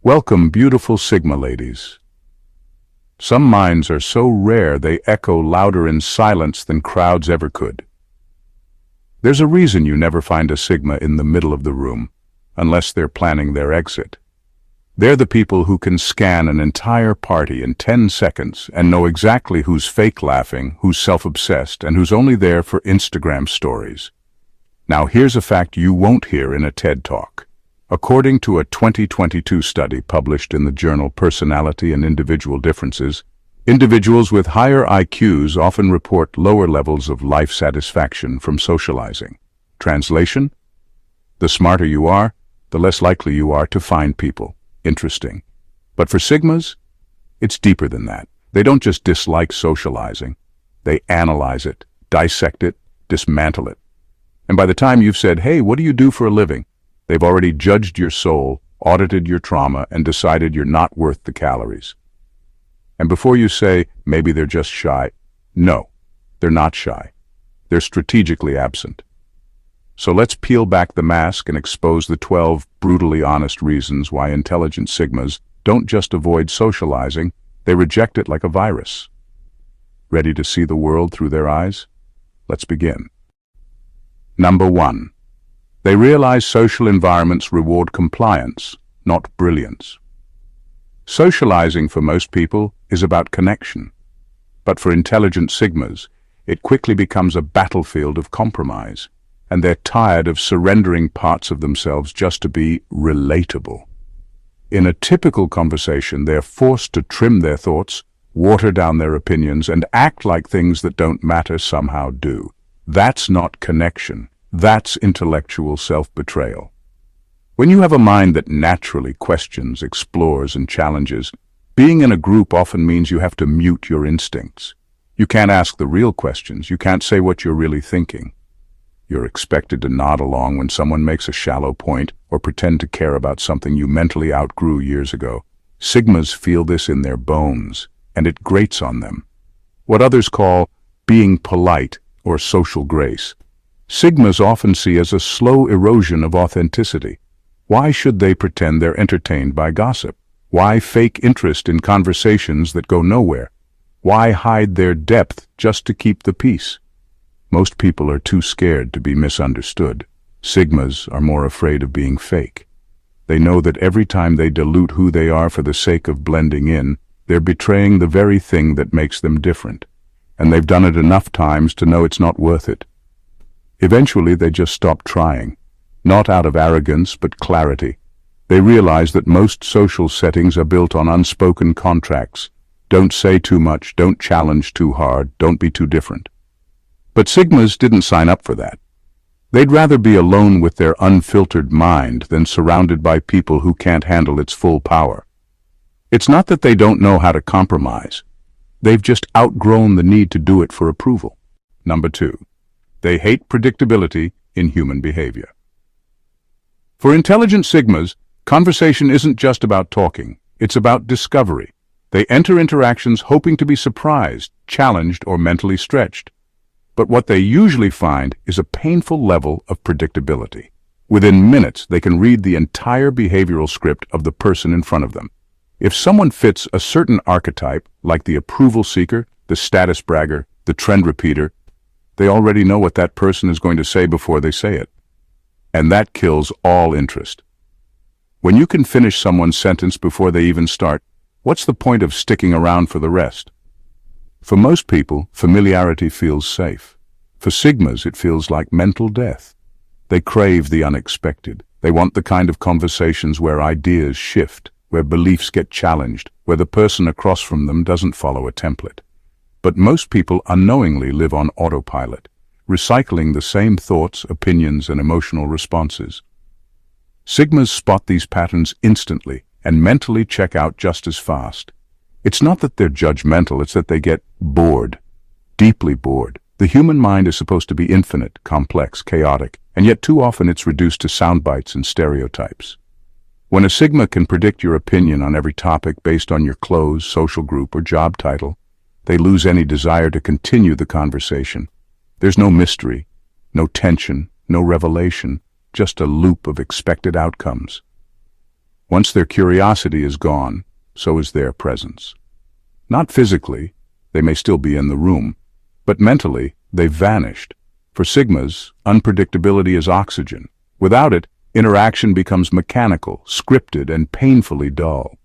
Welcome, beautiful Sigma ladies. Some minds are so rare they echo louder in silence than crowds ever could. There's a reason you never find a Sigma in the middle of the room, unless they're planning their exit. They're the people who can scan an entire party in 10 seconds and know exactly who's fake laughing, who's self-obsessed, and who's only there for Instagram stories. Now here's a fact you won't hear in a TED Talk. According to a 2022 study published in the journal Personality and Individual Differences, individuals with higher IQs often report lower levels of life satisfaction from socializing. Translation? The smarter you are, the less likely you are to find people interesting. But for Sigmas, it's deeper than that. They don't just dislike socializing. They analyze it, dissect it, dismantle it. And by the time you've said, "Hey, what do you do for a living?" they've already judged your soul, audited your trauma, and decided you're not worth the calories. And before you say, maybe they're just shy, no, they're not shy. They're strategically absent. So let's peel back the mask and expose the 12 brutally honest reasons why intelligent Sigmas don't just avoid socializing, they reject it like a virus. Ready to see the world through their eyes? Let's begin. Number 1. They realize social environments reward compliance, not brilliance. Socializing for most people is about connection, but for intelligent Sigmas, it quickly becomes a battlefield of compromise, and they're tired of surrendering parts of themselves just to be relatable. In a typical conversation, they're forced to trim their thoughts, water down their opinions, and act like things that don't matter somehow do. That's not connection. That's intellectual self-betrayal. When you have a mind that naturally questions, explores, and challenges, being in a group often means you have to mute your instincts. You can't ask the real questions. You can't say what you're really thinking. You're expected to nod along when someone makes a shallow point or pretend to care about something you mentally outgrew years ago. Sigmas feel this in their bones, and it grates on them. What others call being polite or social grace, Sigmas often see as a slow erosion of authenticity. Why should they pretend they're entertained by gossip? Why fake interest in conversations that go nowhere? Why hide their depth just to keep the peace? Most people are too scared to be misunderstood. Sigmas are more afraid of being fake. They know that every time they dilute who they are for the sake of blending in, they're betraying the very thing that makes them different. And they've done it enough times to know it's not worth it. Eventually, they just stop trying, not out of arrogance but clarity. They realize that most social settings are built on unspoken contracts. Don't say too much, don't challenge too hard, don't be too different. But Sigmas didn't sign up for that. They'd rather be alone with their unfiltered mind than surrounded by people who can't handle its full power. It's not that they don't know how to compromise. They've just outgrown the need to do it for approval. Number 2. They hate predictability in human behavior. For intelligent Sigmas, conversation isn't just about talking, it's about discovery. They enter interactions hoping to be surprised, challenged, or mentally stretched. But what they usually find is a painful level of predictability. Within minutes, they can read the entire behavioral script of the person in front of them. If someone fits a certain archetype, like the approval seeker, the status bragger, the trend repeater, they already know what that person is going to say before they say it. And that kills all interest. When you can finish someone's sentence before they even start, what's the point of sticking around for the rest? For most people, familiarity feels safe. For Sigmas, it feels like mental death. They crave the unexpected. They want the kind of conversations where ideas shift, where beliefs get challenged, where the person across from them doesn't follow a template. But most people unknowingly live on autopilot, recycling the same thoughts, opinions, and emotional responses. Sigmas spot these patterns instantly and mentally check out just as fast. It's not that they're judgmental, it's that they get bored, deeply bored. The human mind is supposed to be infinite, complex, chaotic, and yet too often it's reduced to sound bites and stereotypes. When a Sigma can predict your opinion on every topic based on your clothes, social group, or job title, they lose any desire to continue the conversation. There's no mystery, no tension, no revelation, just a loop of expected outcomes. Once their curiosity is gone, so is their presence. Not physically, they may still be in the room, but mentally, they've vanished. For sigmas, unpredictability is oxygen. Without it, interaction becomes mechanical, scripted, and painfully dull.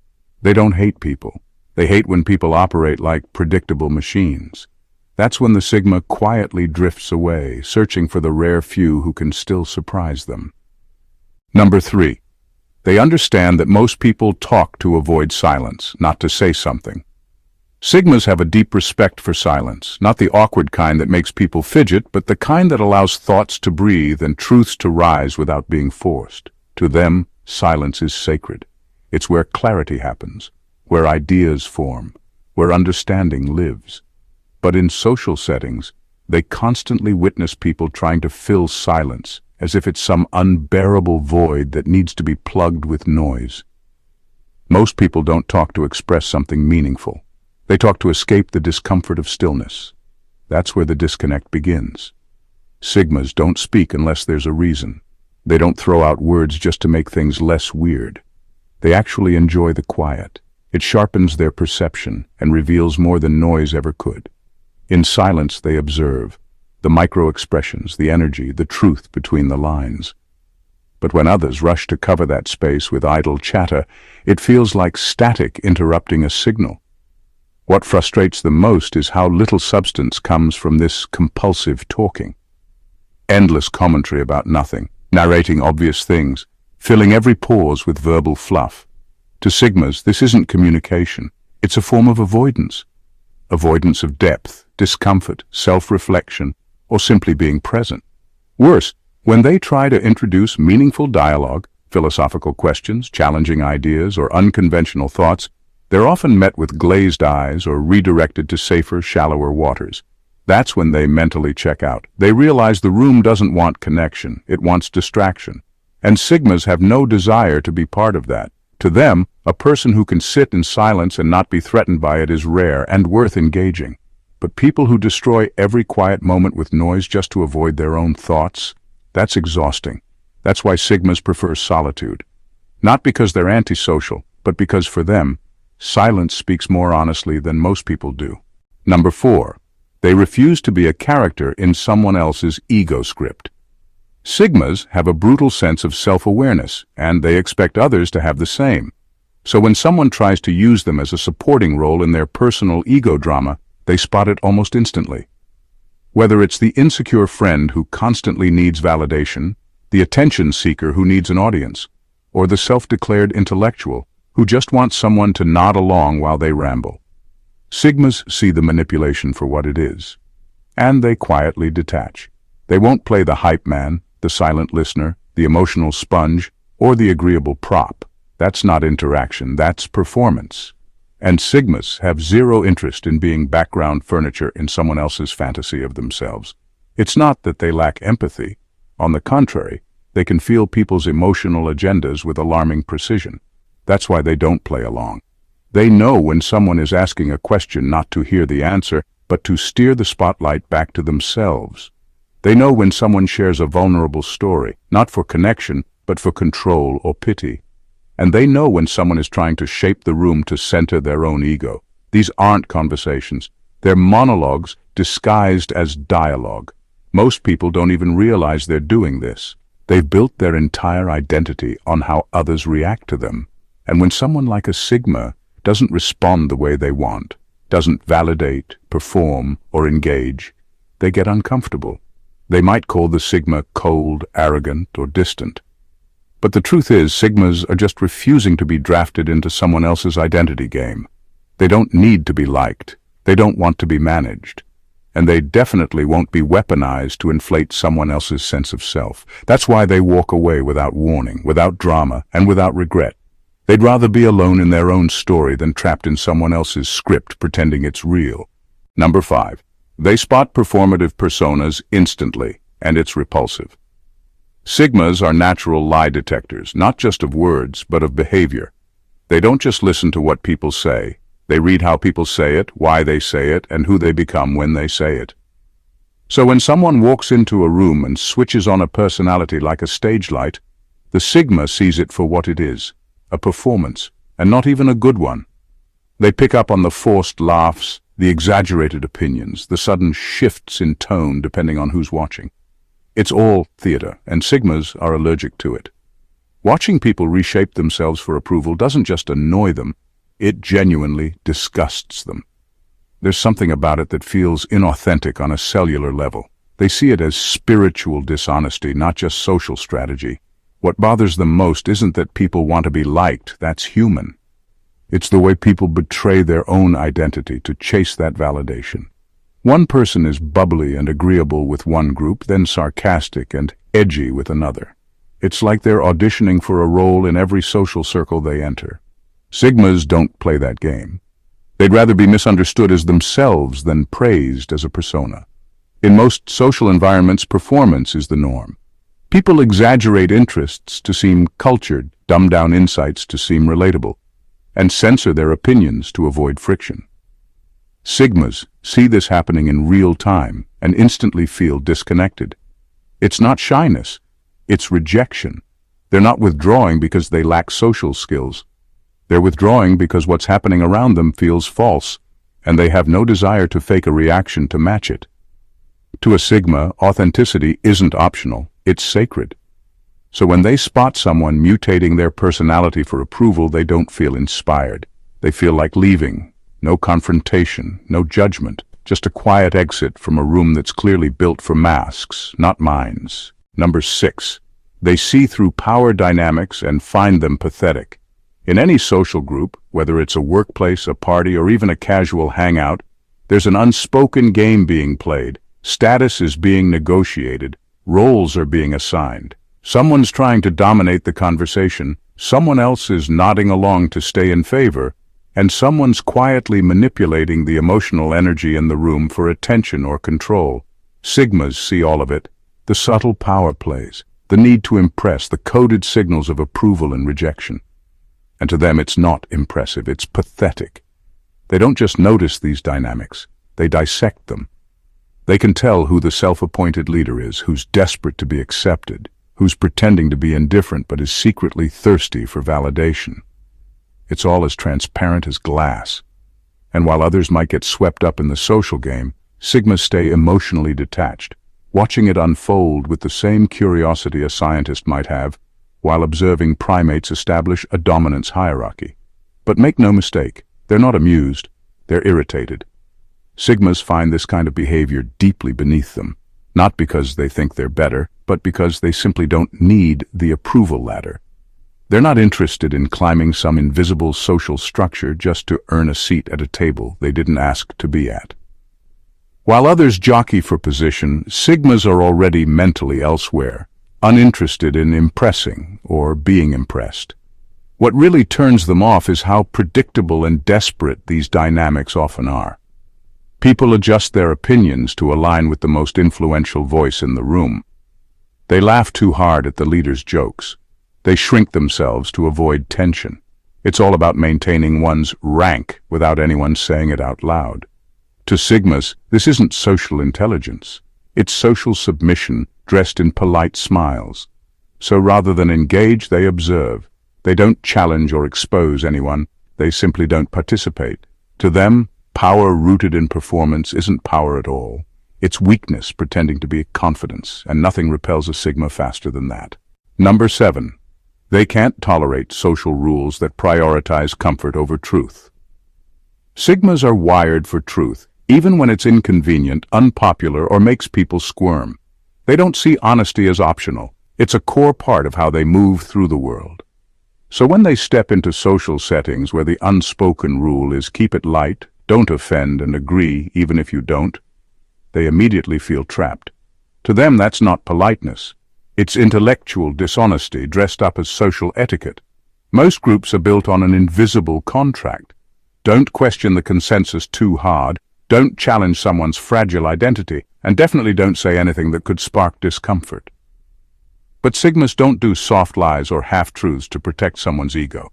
They don't hate people. They hate when people operate like predictable machines. That's when the sigma quietly drifts away, searching for the rare few who can still surprise them. Number 3. They understand that most people talk to avoid silence, not to say something. Sigmas have a deep respect for silence, not the awkward kind that makes people fidget, but the kind that allows thoughts to breathe and truths to rise without being forced. To them, silence is sacred. It's where clarity happens, where ideas form, where understanding lives. But in social settings, they constantly witness people trying to fill silence, as if it's some unbearable void that needs to be plugged with noise. Most people don't talk to express something meaningful. They talk to escape the discomfort of stillness. That's where the disconnect begins. Sigmas don't speak unless there's a reason. They don't throw out words just to make things less weird. They actually enjoy the quiet. It sharpens their perception and reveals more than noise ever could. In silence they observe, the micro-expressions, the energy, the truth between the lines. But when others rush to cover that space with idle chatter, it feels like static interrupting a signal. What frustrates them most is how little substance comes from this compulsive talking. Endless commentary about nothing, narrating obvious things, filling every pause with verbal fluff. To sigmas, this isn't communication. It's a form of avoidance. Avoidance of depth, discomfort, self-reflection, or simply being present. Worse, when they try to introduce meaningful dialogue, philosophical questions, challenging ideas, or unconventional thoughts, they're often met with glazed eyes or redirected to safer, shallower waters. That's when they mentally check out. They realize the room doesn't want connection, it wants distraction. And sigmas have no desire to be part of that. To them, a person who can sit in silence and not be threatened by it is rare and worth engaging. But people who destroy every quiet moment with noise just to avoid their own thoughts, that's exhausting. That's why sigmas prefer solitude. Not because they're antisocial, but because for them, silence speaks more honestly than most people do. Number 4. They refuse to be a character in someone else's ego script. Sigmas have a brutal sense of self-awareness, and they expect others to have the same. So when someone tries to use them as a supporting role in their personal ego drama, they spot it almost instantly. Whether it's the insecure friend who constantly needs validation, the attention seeker who needs an audience, or the self-declared intellectual who just wants someone to nod along while they ramble. Sigmas see the manipulation for what it is, and they quietly detach. They won't play the hype man, the silent listener, the emotional sponge, or the agreeable prop. That's not interaction, that's performance. And sigmas have zero interest in being background furniture in someone else's fantasy of themselves. It's not that they lack empathy. On the contrary, they can feel people's emotional agendas with alarming precision. That's why they don't play along. They know when someone is asking a question not to hear the answer, but to steer the spotlight back to themselves. They know when someone shares a vulnerable story, not for connection, but for control or pity. And they know when someone is trying to shape the room to center their own ego. These aren't conversations. They're monologues disguised as dialogue. Most people don't even realize they're doing this. They've built their entire identity on how others react to them. And when someone like a sigma doesn't respond the way they want, doesn't validate, perform, or engage, they get uncomfortable. They might call the sigma cold, arrogant, or distant. But the truth is, sigmas are just refusing to be drafted into someone else's identity game. They don't need to be liked. They don't want to be managed. And they definitely won't be weaponized to inflate someone else's sense of self. That's why they walk away without warning, without drama, and without regret. They'd rather be alone in their own story than trapped in someone else's script pretending it's real. Number 5. They spot performative personas instantly, and it's repulsive. Sigmas are natural lie detectors, not just of words, but of behavior. They don't just listen to what people say. They read how people say it, why they say it, and who they become when they say it. So when someone walks into a room and switches on a personality like a stage light, the sigma sees it for what it is, a performance, and not even a good one. They pick up on the forced laughs, the exaggerated opinions, the sudden shifts in tone depending on who's watching. It's all theater, and sigmas are allergic to it. Watching people reshape themselves for approval doesn't just annoy them, it genuinely disgusts them. There's something about it that feels inauthentic on a cellular level. They see it as spiritual dishonesty, not just social strategy. What bothers them most isn't that people want to be liked, that's human. It's the way people betray their own identity to chase that validation. One person is bubbly and agreeable with one group, then sarcastic and edgy with another. It's like they're auditioning for a role in every social circle they enter. Sigmas don't play that game. They'd rather be misunderstood as themselves than praised as a persona. In most social environments, performance is the norm. People exaggerate interests to seem cultured, dumb down insights to seem relatable, and censor their opinions to avoid friction. Sigmas see this happening in real time and instantly feel disconnected. It's not shyness, it's rejection. They're not withdrawing because they lack social skills. They're withdrawing because what's happening around them feels false, and they have no desire to fake a reaction to match it. To a sigma, authenticity isn't optional, it's sacred. So when they spot someone mutating their personality for approval, they don't feel inspired. They feel like leaving. No confrontation, no judgment, just a quiet exit from a room that's clearly built for masks, not minds. Number 6. They see through power dynamics and find them pathetic. In any social group, whether it's a workplace, a party, or even a casual hangout, there's an unspoken game being played. Status is being negotiated. Roles are being assigned. Someone's trying to dominate the conversation, someone else is nodding along to stay in favor, and someone's quietly manipulating the emotional energy in the room for attention or control. Sigmas see all of it. The subtle power plays, the need to impress, the coded signals of approval and rejection. And to them it's not impressive, it's pathetic. They don't just notice these dynamics, they dissect them. They can tell who the self-appointed leader is, who's desperate to be accepted, who's pretending to be indifferent but is secretly thirsty for validation. It's all as transparent as glass. And while others might get swept up in the social game, sigmas stay emotionally detached, watching it unfold with the same curiosity a scientist might have, while observing primates establish a dominance hierarchy. But make no mistake, they're not amused, they're irritated. Sigmas find this kind of behavior deeply beneath them, not because they think they're better, but because they simply don't need the approval ladder. They're not interested in climbing some invisible social structure just to earn a seat at a table they didn't ask to be at. While others jockey for position, sigmas are already mentally elsewhere, uninterested in impressing or being impressed. What really turns them off is how predictable and desperate these dynamics often are. People adjust their opinions to align with the most influential voice in the room. They laugh too hard at the leader's jokes. They shrink themselves to avoid tension. It's all about maintaining one's rank without anyone saying it out loud. To sigmas, this isn't social intelligence. It's social submission dressed in polite smiles. So rather than engage, they observe. They don't challenge or expose anyone. They simply don't participate. To them, power rooted in performance isn't power at all. It's weakness pretending to be confidence, and nothing repels a sigma faster than that. Number 7. They can't tolerate social rules that prioritize comfort over truth. Sigmas are wired for truth, even when it's inconvenient, unpopular, or makes people squirm. They don't see honesty as optional. It's a core part of how they move through the world. So when they step into social settings where the unspoken rule is keep it light, don't offend, and agree even if you don't, they immediately feel trapped. To them, that's not politeness. It's intellectual dishonesty dressed up as social etiquette. Most groups are built on an invisible contract. Don't question the consensus too hard, don't challenge someone's fragile identity, and definitely don't say anything that could spark discomfort. But sigmas don't do soft lies or half-truths to protect someone's ego.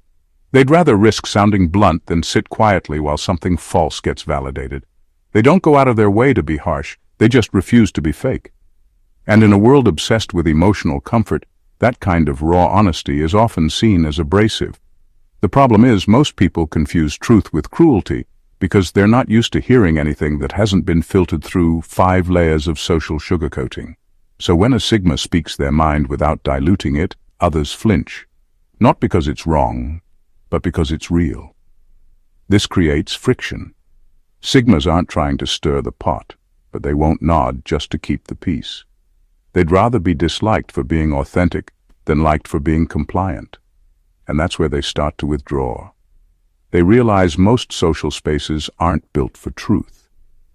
They'd rather risk sounding blunt than sit quietly while something false gets validated. They don't go out of their way to be harsh, they just refuse to be fake. And in a world obsessed with emotional comfort, that kind of raw honesty is often seen as abrasive. The problem is most people confuse truth with cruelty because they're not used to hearing anything that hasn't been filtered through 5 layers of social sugarcoating. So when a Sigma speaks their mind without diluting it, others flinch. Not because it's wrong, but because it's real. This creates friction. Sigmas aren't trying to stir the pot, but they won't nod just to keep the peace. They'd rather be disliked for being authentic than liked for being compliant. And that's where they start to withdraw. They realize most social spaces aren't built for truth.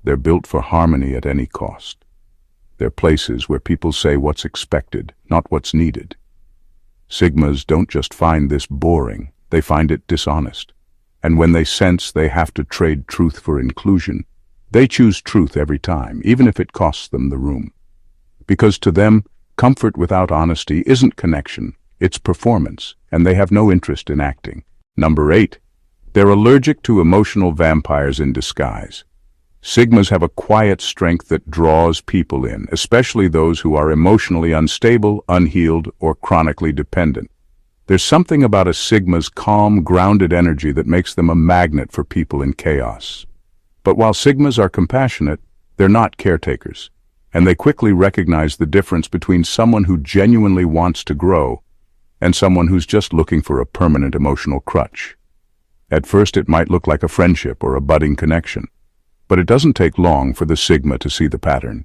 They're built for harmony at any cost. They're places where people say what's expected, not what's needed. Sigmas don't just find this boring, they find it dishonest. And when they sense they have to trade truth for inclusion, they choose truth every time, even if it costs them the room. Because to them, comfort without honesty isn't connection, it's performance, and they have no interest in acting. Number 8. They're allergic to emotional vampires in disguise. Sigmas have a quiet strength that draws people in, especially those who are emotionally unstable, unhealed, or chronically dependent. There's something about a Sigma's calm, grounded energy that makes them a magnet for people in chaos. But while Sigmas are compassionate, they're not caretakers, and they quickly recognize the difference between someone who genuinely wants to grow and someone who's just looking for a permanent emotional crutch. At first it might look like a friendship or a budding connection, but it doesn't take long for the Sigma to see the pattern.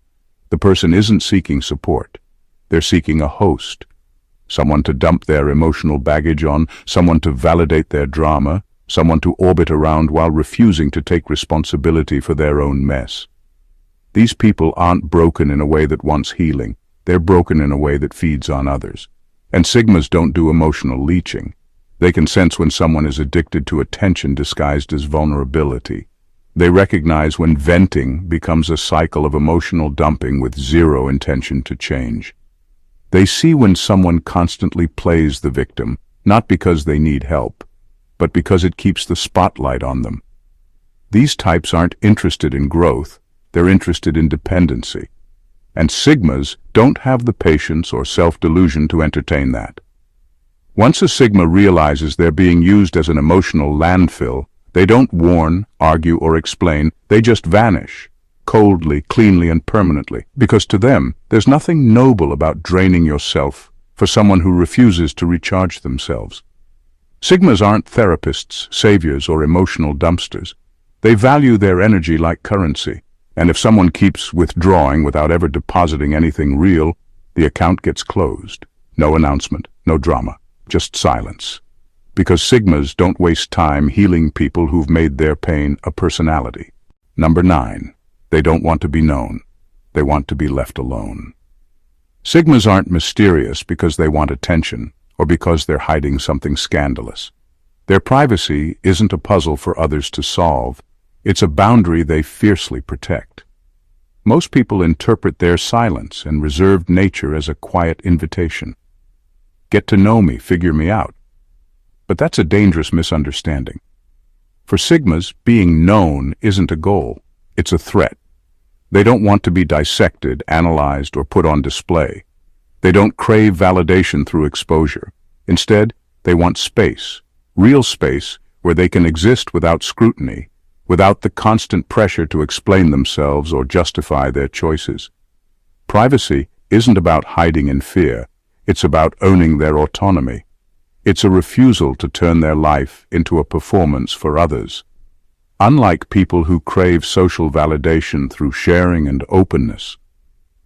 The person isn't seeking support. They're seeking a host, someone to dump their emotional baggage on, someone to validate their drama, someone to orbit around while refusing to take responsibility for their own mess. These people aren't broken in a way that wants healing. They're broken in a way that feeds on others. And Sigmas don't do emotional leeching. They can sense when someone is addicted to attention disguised as vulnerability. They recognize when venting becomes a cycle of emotional dumping with zero intention to change. They see when someone constantly plays the victim, not because they need help, but because it keeps the spotlight on them. These types aren't interested in growth, they're interested in dependency. And Sigmas don't have the patience or self-delusion to entertain that. Once a Sigma realizes they're being used as an emotional landfill, they don't warn, argue, or explain, they just vanish, coldly, cleanly, and permanently, because to them, there's nothing noble about draining yourself for someone who refuses to recharge themselves. Sigmas aren't therapists, saviors, or emotional dumpsters. They value their energy like currency. And if someone keeps withdrawing without ever depositing anything real, the account gets closed. No announcement, no drama, just silence. Because Sigmas don't waste time healing people who've made their pain a personality. Number 9. They don't want to be known. They want to be left alone. Sigmas aren't mysterious because they want attention or because they're hiding something scandalous. Their privacy isn't a puzzle for others to solve. It's a boundary they fiercely protect. Most people interpret their silence and reserved nature as a quiet invitation. Get to know me, figure me out. But that's a dangerous misunderstanding. For Sigmas, being known isn't a goal, it's a threat. They don't want to be dissected, analyzed, or put on display. They don't crave validation through exposure. Instead, they want space, real space, where they can exist without scrutiny, without the constant pressure to explain themselves or justify their choices. Privacy isn't about hiding in fear, it's about owning their autonomy. It's a refusal to turn their life into a performance for others. Unlike people who crave social validation through sharing and openness,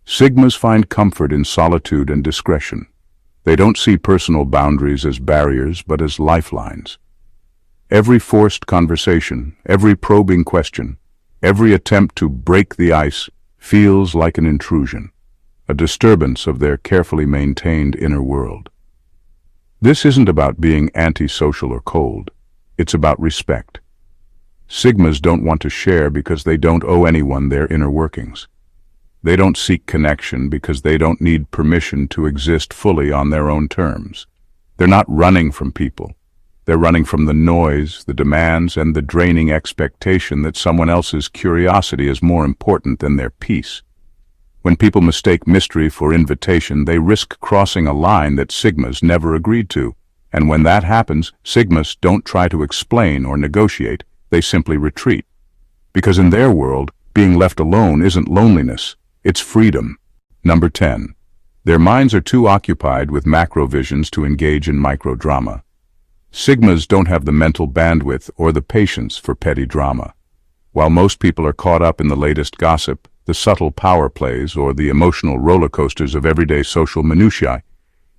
Sigmas find comfort in solitude and discretion. They don't see personal boundaries as barriers but as lifelines. Every forced conversation, every probing question, every attempt to break the ice feels like an intrusion, a disturbance of their carefully maintained inner world. This isn't about being antisocial or cold. It's about respect. Sigmas don't want to share because they don't owe anyone their inner workings. They don't seek connection because they don't need permission to exist fully on their own terms. They're not running from people. They're running from the noise, the demands, and the draining expectation that someone else's curiosity is more important than their peace. When people mistake mystery for invitation, they risk crossing a line that Sigmas never agreed to. And when that happens, sigmas don't try to explain or negotiate, they simply retreat. Because in their world, being left alone isn't loneliness, it's freedom. Number 10. Their minds are too occupied with macro visions to engage in microdrama. Sigmas don't have the mental bandwidth or the patience for petty drama. While most people are caught up in the latest gossip, the subtle power plays, or the emotional roller coasters of everyday social minutiae,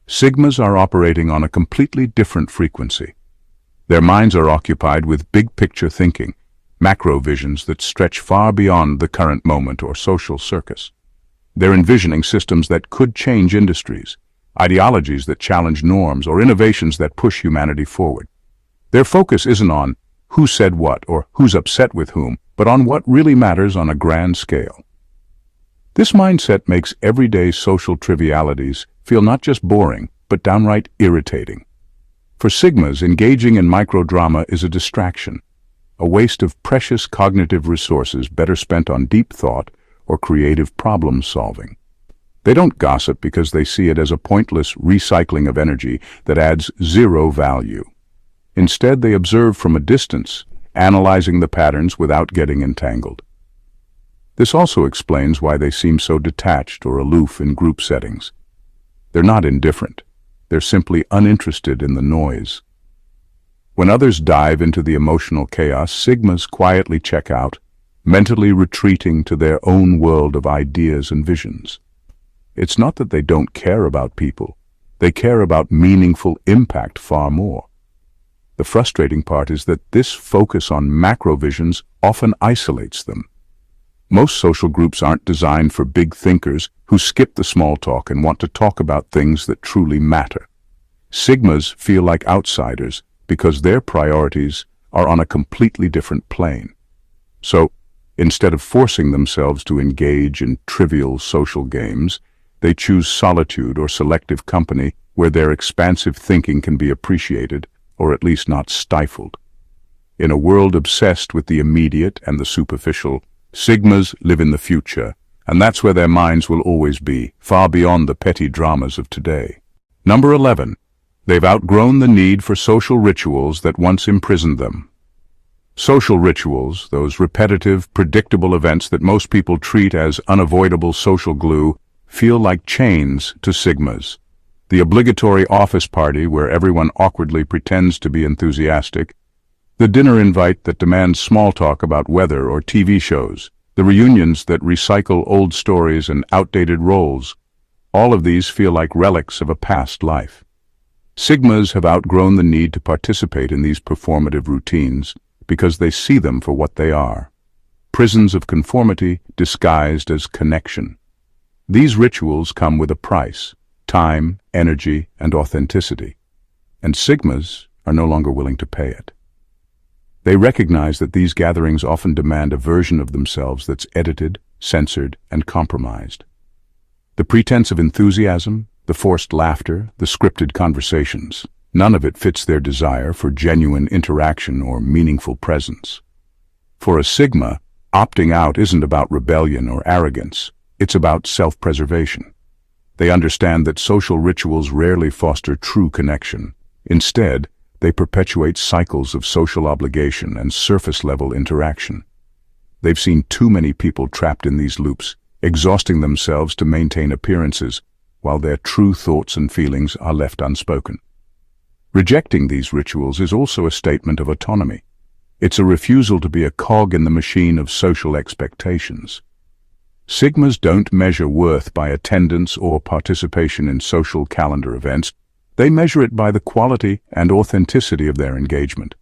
sigmas are operating on a completely different frequency. Their minds are occupied with big-picture thinking, macro visions that stretch far beyond the current moment or social circus. They're envisioning systems that could change industries, ideologies that challenge norms, or innovations that push humanity forward. Their focus isn't on who said what or who's upset with whom, but on what really matters on a grand scale. This mindset makes everyday social trivialities feel not just boring, but downright irritating. For sigmas, engaging in microdrama is a distraction, a waste of precious cognitive resources better spent on deep thought or creative problem solving. They don't gossip because they see it as a pointless recycling of energy that adds zero value. Instead, they observe from a distance, analyzing the patterns without getting entangled. This also explains why they seem so detached or aloof in group settings. They're not indifferent. They're simply uninterested in the noise. When others dive into the emotional chaos, sigmas quietly check out, mentally retreating to their own world of ideas and visions. It's not that they don't care about people. They care about meaningful impact far more. The frustrating part is that this focus on macro visions often isolates them. Most social groups aren't designed for big thinkers who skip the small talk and want to talk about things that truly matter. Sigmas feel like outsiders because their priorities are on a completely different plane. So, instead of forcing themselves to engage in trivial social games, they choose solitude or selective company where their expansive thinking can be appreciated, or at least not stifled. In a world obsessed with the immediate and the superficial, sigmas live in the future, and that's where their minds will always be, far beyond the petty dramas of today. Number 11. They've outgrown the need for social rituals that once imprisoned them. Social rituals, those repetitive, predictable events that most people treat as unavoidable social glue, feel like chains to sigmas. The obligatory office party where everyone awkwardly pretends to be enthusiastic, the dinner invite that demands small talk about weather or TV shows, the reunions that recycle old stories and outdated roles, all of these feel like relics of a past life. Sigmas have outgrown the need to participate in these performative routines because they see them for what they are: prisons of conformity disguised as connection. These rituals come with a price: time, energy, and authenticity. And sigmas are no longer willing to pay it. They recognize that these gatherings often demand a version of themselves that's edited, censored, and compromised. The pretense of enthusiasm, the forced laughter, the scripted conversations, none of it fits their desire for genuine interaction or meaningful presence. For a sigma, opting out isn't about rebellion or arrogance. It's about self-preservation. They understand that social rituals rarely foster true connection. Instead, they perpetuate cycles of social obligation and surface-level interaction. They've seen too many people trapped in these loops, exhausting themselves to maintain appearances, while their true thoughts and feelings are left unspoken. Rejecting these rituals is also a statement of autonomy. It's a refusal to be a cog in the machine of social expectations. Sigmas don't measure worth by attendance or participation in social calendar events. They measure it by the quality and authenticity of their engagement.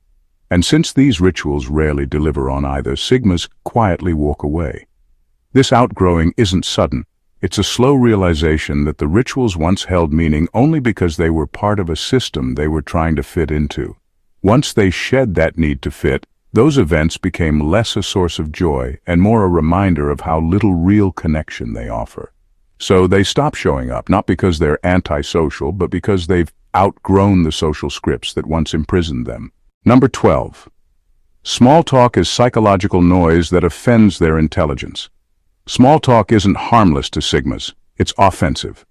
And since these rituals rarely deliver on either, sigmas quietly walk away. This outgrowing isn't sudden. It's a slow realization that the rituals once held meaning only because they were part of a system they were trying to fit into. Once they shed that need to fit, those events became less a source of joy and more a reminder of how little real connection they offer. So they stop showing up, not because they're antisocial, but because they've outgrown the social scripts that once imprisoned them. Number 12. Small talk is psychological noise that offends their intelligence. Small talk isn't harmless to sigmas, it's offensive.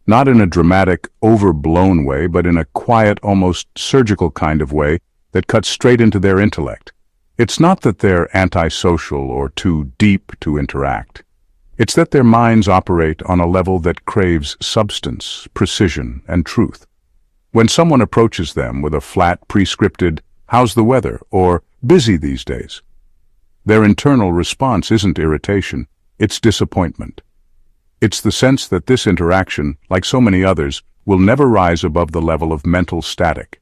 Not in a dramatic, overblown way, but in a quiet, almost surgical kind of way that cuts straight into their intellect. It's not that they're antisocial or too deep to interact. It's that their minds operate on a level that craves substance, precision, and truth. When someone approaches them with a flat, prescripted, "How's the weather?" or "Busy these days?" their internal response isn't irritation, it's disappointment. It's the sense that this interaction, like so many others, will never rise above the level of mental static.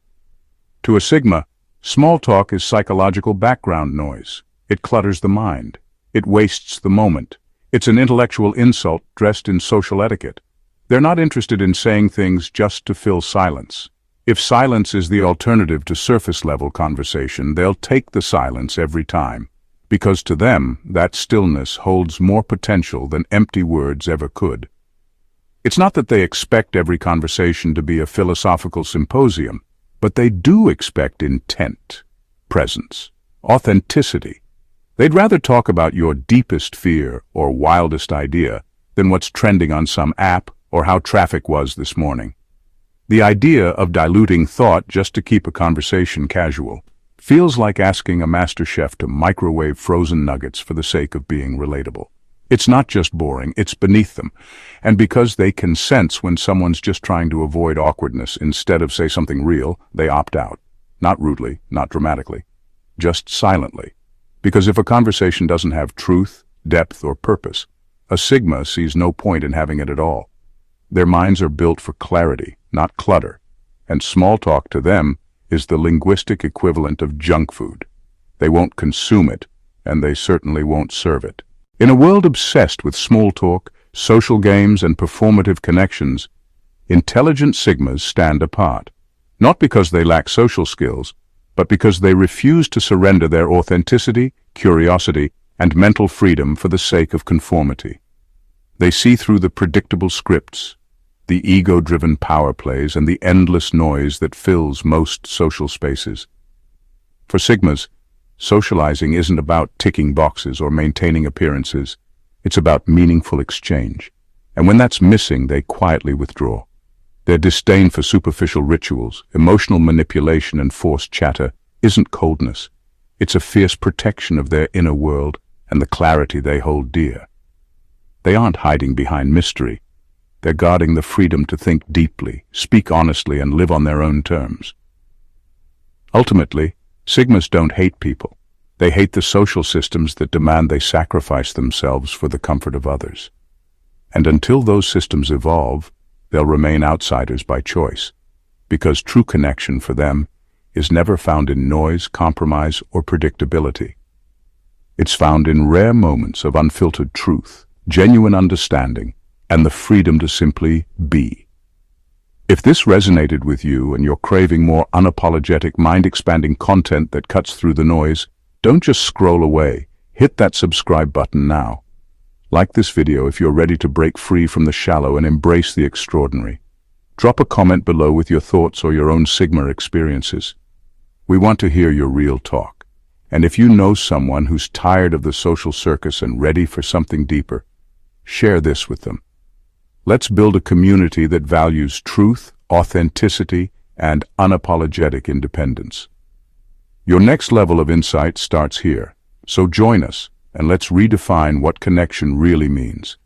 To a Sigma, small talk is psychological background noise. It clutters the mind. It wastes the moment. It's an intellectual insult dressed in social etiquette. They're not interested in saying things just to fill silence. If silence is the alternative to surface-level conversation, they'll take the silence every time, because to them, that stillness holds more potential than empty words ever could. It's not that they expect every conversation to be a philosophical symposium, but they do expect intent, presence, authenticity. They'd rather talk about your deepest fear or wildest idea than what's trending on some app or how traffic was this morning. The idea of diluting thought just to keep a conversation casual feels like asking a master chef to microwave frozen nuggets for the sake of being relatable. It's not just boring, it's beneath them. And because they can sense when someone's just trying to avoid awkwardness instead of say something real, they opt out. Not rudely, not dramatically, just silently. Because if a conversation doesn't have truth, depth, or purpose, a Sigma sees no point in having it at all. Their minds are built for clarity, not clutter, and small talk to them is the linguistic equivalent of junk food. They won't consume it, and they certainly won't serve it. In a world obsessed with small talk, social games, and performative connections, intelligent Sigmas stand apart, not because they lack social skills, but because they refuse to surrender their authenticity, curiosity, and mental freedom for the sake of conformity. They see through the predictable scripts, the ego-driven power plays, and the endless noise that fills most social spaces. For Sigmas, socializing isn't about ticking boxes or maintaining appearances. It's about meaningful exchange. And when that's missing, they quietly withdraw. Their disdain for superficial rituals, emotional manipulation, and forced chatter isn't coldness. It's a fierce protection of their inner world and the clarity they hold dear. They aren't hiding behind mystery. They're guarding the freedom to think deeply, speak honestly, and live on their own terms. Ultimately, Sigmas don't hate people. They hate the social systems that demand they sacrifice themselves for the comfort of others. And until those systems evolve, they'll remain outsiders by choice, because true connection for them is never found in noise, compromise, or predictability. It's found in rare moments of unfiltered truth, genuine understanding, and the freedom to simply be. If this resonated with you and you're craving more unapologetic, mind-expanding content that cuts through the noise, don't just scroll away. Hit that subscribe button now. Like this video if you're ready to break free from the shallow and embrace the extraordinary. Drop a comment below with your thoughts or your own Sigma experiences. We want to hear your real talk. And if you know someone who's tired of the social circus and ready for something deeper, share this with them. Let's build a community that values truth, authenticity, and unapologetic independence. Your next level of insight starts here, so join us and let's redefine what connection really means.